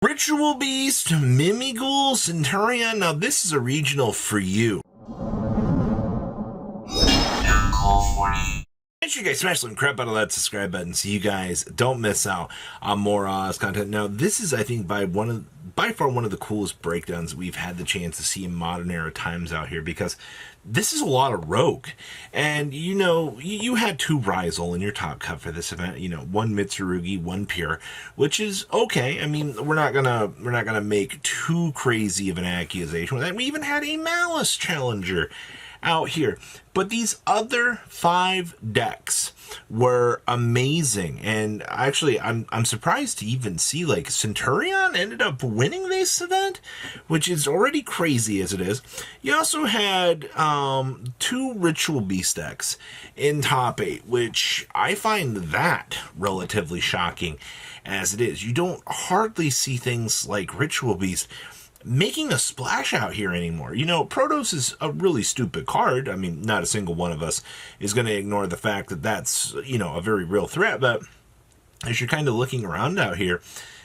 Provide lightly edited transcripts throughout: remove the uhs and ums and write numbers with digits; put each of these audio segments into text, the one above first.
Ritual Beast, Mimighoul, Centurion. Now this is a regional for you. Make sure you guys smash the crap out of that subscribe button so you guys don't miss out on more content. Now this is, I think, by far one of the coolest breakdowns that we've had the chance to see in modern era times out here, because this is a lot of rogue. And you know, you had two Ryzeal in your top cut for this event, you know, one Mitsurugi, one Pure, which is okay. I mean, we're not gonna make too crazy of an accusation with that. We even had a Maliss challenger out here, but these other 5 decks were amazing. And actually, I'm surprised to even see like Centurion ended up winning this event, which is already crazy as it is. You also had 2 Ritual Beast decks in top 8, which I find that relatively shocking as it is. You don't hardly see things like Ritual Beast making a splash out here anymore. You know, Protos is a really stupid card. I mean, not a single one of us is going to ignore the fact that that's, you know, a very real threat. But as you're kind of looking around out here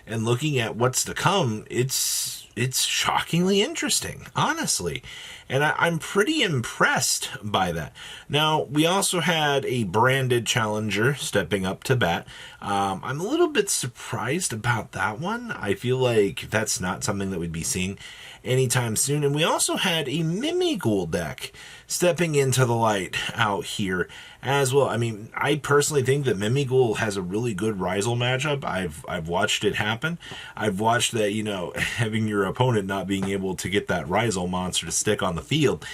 and looking at what's to come, it's shockingly interesting, honestly. And I'm pretty impressed by that. Now, we also had a branded challenger stepping up to bat. I'm a little bit surprised about that one. I feel like that's not something that we'd be seeing anytime soon. And we also had a Mimighoul deck stepping into the light out here as well. I mean, I personally think that Mimighoul has a really good Ryzeal matchup. I've watched it happen. I've watched that, you know, having your opponent not being able to get that Ryzeal monster to stick on the field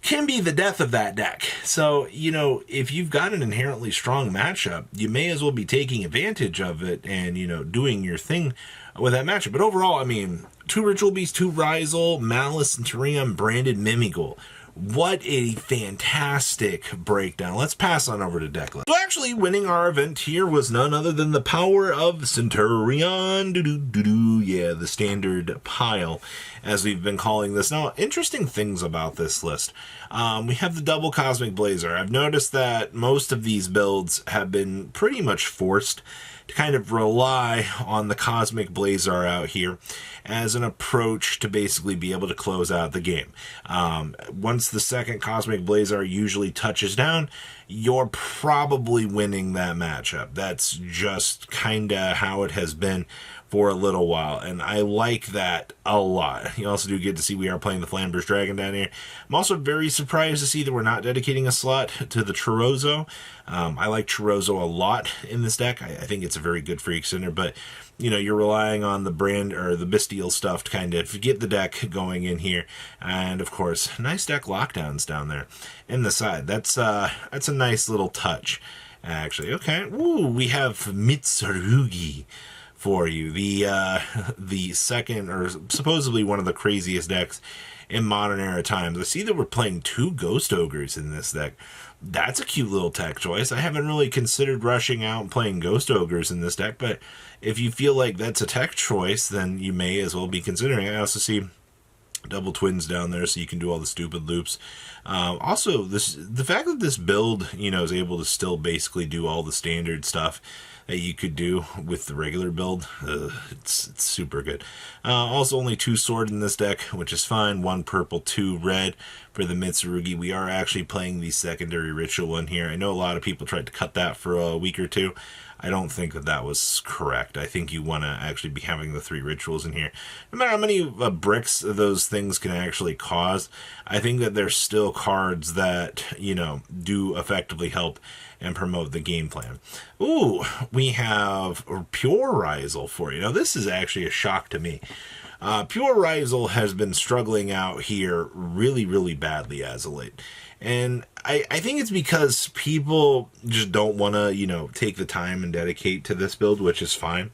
can be the death of that deck. So, you know, if you've got an inherently strong matchup, you may as well be taking advantage of it and, you know, doing your thing with that matchup. But overall, I mean, 2 Ritual Beasts, 2 Ryzeal, Maliss, Centurion, branded Mimighoul. What a fantastic breakdown. Let's pass on over to Declan. So actually winning our event here was none other than the power of Centurion. Yeah, the standard pile, as we've been calling this. Now, interesting things about this list. We have the double Cosmic Blazer. I've noticed that most of these builds have been pretty much forced to kind of rely on the Cosmic Blazer out here as an approach to basically be able to close out the game. Once the second Cosmic Blazer usually touches down, you're probably winning that matchup. That's just kind of how it has been for a little while, and I like that a lot. You also do get to see we are playing the Flamber's Dragon down here. I'm also very surprised to see that we're not dedicating a slot to the Chorozo. I like Chorozo a lot in this deck. I think it's a very good Freak Center, but you know, you're relying on the brand or the Bestial stuff to kind of get the deck going in here. And of course, nice deck lockdowns down there in the side. That's a nice little touch, actually. Okay, ooh, we have Mitsurugi for you, the second, or supposedly one of the craziest decks in modern era times. I see that we're playing 2 Ghost Ogres in this deck. That's a cute little tech choice. I haven't really considered rushing out and playing Ghost Ogres in this deck, but if you feel like that's a tech choice, then you may as well be considering it. I also see double twins down there, so you can do all the stupid loops. Also, the fact that this build, you know, is able to still basically do all the standard stuff that you could do with the regular build, it's super good. Also, only 2 sword in this deck, which is fine. 1 purple, 2 red for the Mitsurugi. We are actually playing the secondary ritual one here. I know a lot of people tried to cut that for a week or 2. I don't think that was correct. I think you want to actually be having the 3 rituals in here. No matter how many bricks those things can actually cause, I think that there's still cards that, you know, do effectively help and promote the game plan. Ooh, we have Pure Ryzeal for you. Now, this is actually a shock to me. Pure Ryzeal has been struggling out here really, really badly as of late. And I think it's because people just don't want to, you know, take the time and dedicate to this build, which is fine.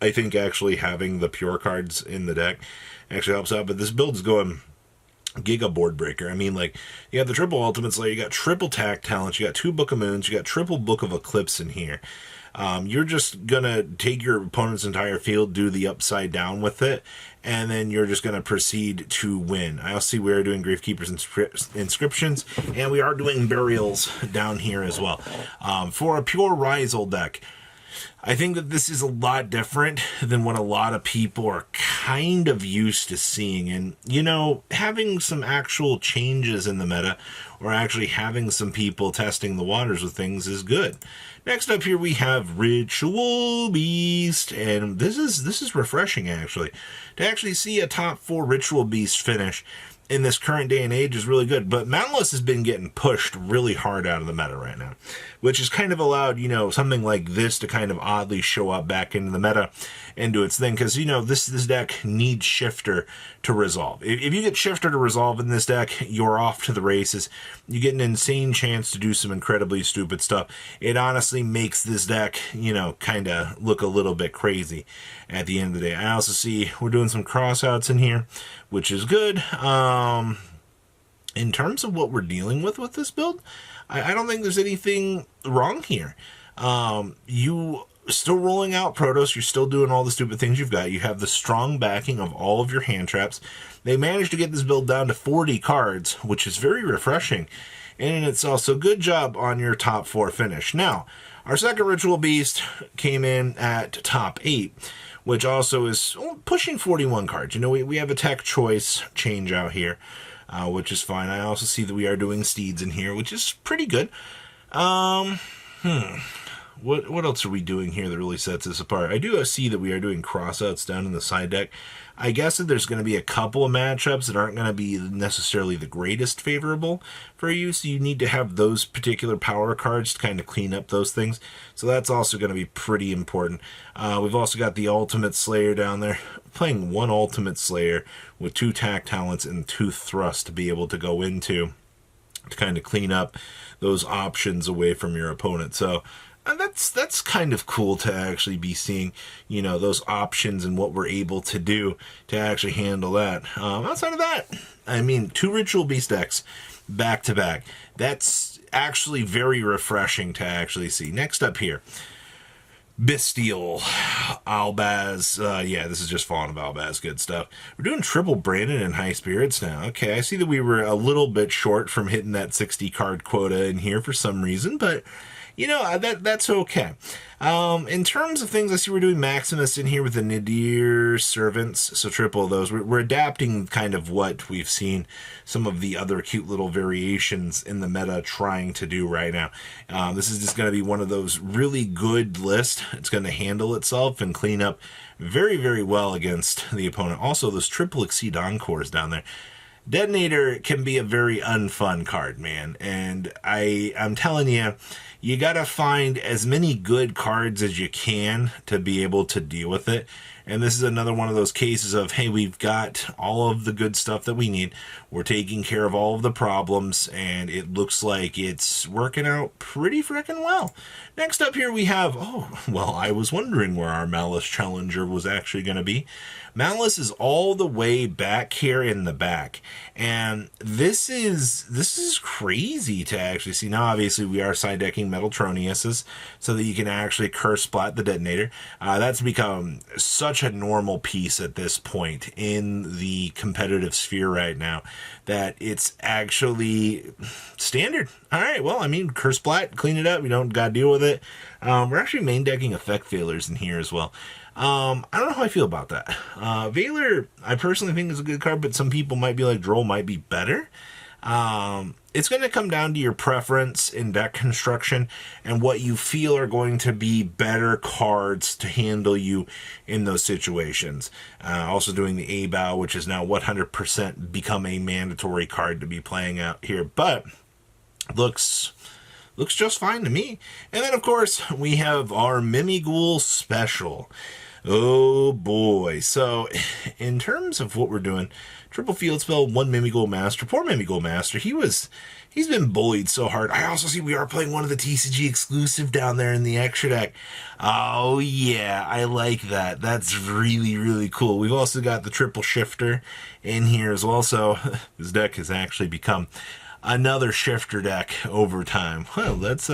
I think actually having the pure cards in the deck actually helps out. But this build is going Giga Board Breaker. I mean, like, you have the triple Ultimate Slayer, you got triple Tact Talents, you got 2 Book of Moons, you got triple Book of Eclipse in here. You're just going to take your opponent's entire field, do the upside down with it, and then you're just going to proceed to win. I also see we are doing Gravekeeper's Inscriptions, and we are doing Burials down here as well. For a pure Ryzeal deck, I think that this is a lot different than what a lot of people are kind of used to seeing. And, you know, having some actual changes in the meta, or actually having some people testing the waters with things, is good. Next up here we have Ritual Beast, and this is refreshing actually. To actually see a top 4 Ritual Beast finish in this current day and age is really good. But Maliss has been getting pushed really hard out of the meta right now, which has kind of allowed, you know, something like this to kind of oddly show up back into the meta and do its thing. Because, you know, this deck needs Shifter to resolve. If you get Shifter to resolve in this deck, you're off to the races. You get an insane chance to do some incredibly stupid stuff. It honestly makes this deck, you know, kind of look a little bit crazy at the end of the day. I also see we're doing some crossouts in here, which is good. In terms of what we're dealing with this build, I don't think there's anything wrong here. You still rolling out Protoss, you're still doing all the stupid things you've got. You have the strong backing of all of your hand traps. They managed to get this build down to 40 cards, which is very refreshing. And it's also good job on your top 4 finish. Now, our second Ritual Beast came in at top 8, which also is pushing 41 cards. You know, we have a tech choice change out here, which is fine. I also see that we are doing steeds in here, which is pretty good. What else are we doing here that really sets us apart? I do see that we are doing crossouts down in the side deck. I guess that there's going to be a couple of matchups that aren't going to be necessarily the greatest favorable for you, so you need to have those particular power cards to kind of clean up those things. So that's also going to be pretty important. We've also got the Ultimate Slayer down there, playing 1 Ultimate Slayer with 2 tack talents and 2 thrusts to be able to go into to kind of clean up those options away from your opponent. So and that's kind of cool to actually be seeing, you know, those options and what we're able to do to actually handle that. Outside of that, I mean, 2 Ritual Beast decks back to back. That's actually very refreshing to actually see. Next up here, Bestial, Albaz. Yeah, this is just Fallen of Albaz. Good stuff. We're doing triple Brandon and High Spirits now. Okay, I see that we were a little bit short from hitting that 60 card quota in here for some reason, but you know, that's okay. In terms of things, I see we're doing Maximus in here with the Nadir Servants, so triple of those. We're adapting kind of what we've seen some of the other cute little variations in the meta trying to do right now. This is just going to be one of those really good lists. It's going to handle itself and clean up very, very well against the opponent. Also, those triple Exceed Encores down there. Detonator can be a very unfun card, man, and I'm telling you, you gotta find as many good cards as you can to be able to deal with it. And this is another one of those cases of, hey, we've got all of the good stuff that we need. We're taking care of all of the problems, and it looks like it's working out pretty freaking well. Next up here we have, oh, well, I was wondering where our Maliss Challenger was actually going to be. Maliss is all the way back here in the back, and this is crazy to actually see. Now, obviously, we are side decking Metaltroniuses so that you can actually curse splat the Detonator. That's become such a normal piece at this point in the competitive sphere right now that it's actually standard. All right, well, I mean, curse splat, clean it up. You don't got to deal with it. We're actually main decking Effect Failures in here as well. I don't know how I feel about that. Veiler, I personally think is a good card, but some people might be like, Droll might be better. It's going to come down to your preference in deck construction and what you feel are going to be better cards to handle you in those situations. Also doing the A-Bow, which is now 100% become a mandatory card to be playing out here, but looks just fine to me. And then, of course, we have our Mimighoul special. Oh boy. So, in terms of what we're doing, triple field spell, 1 Mimighoul Master. Poor Mimighoul Master. He's been bullied so hard. I also see we are playing one of the TCG exclusive down there in the extra deck. Oh yeah, I like that. That's really, really cool. We've also got the triple shifter in here as well. So, this deck has actually become another shifter deck over time. Well, that's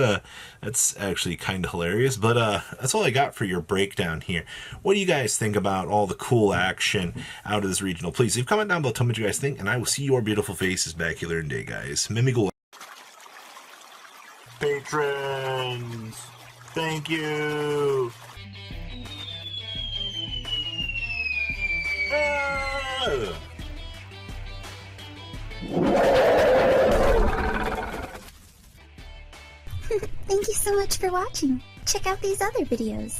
actually kind of hilarious, but that's all I got for your breakdown here. What do you guys think about all the cool action out of this regional? Please leave a comment down below, tell me what you guys think, and I will see your beautiful faces back here in day, guys. Mimighoul. Patrons! Thank you. Thank you so much for watching. Check out these other videos.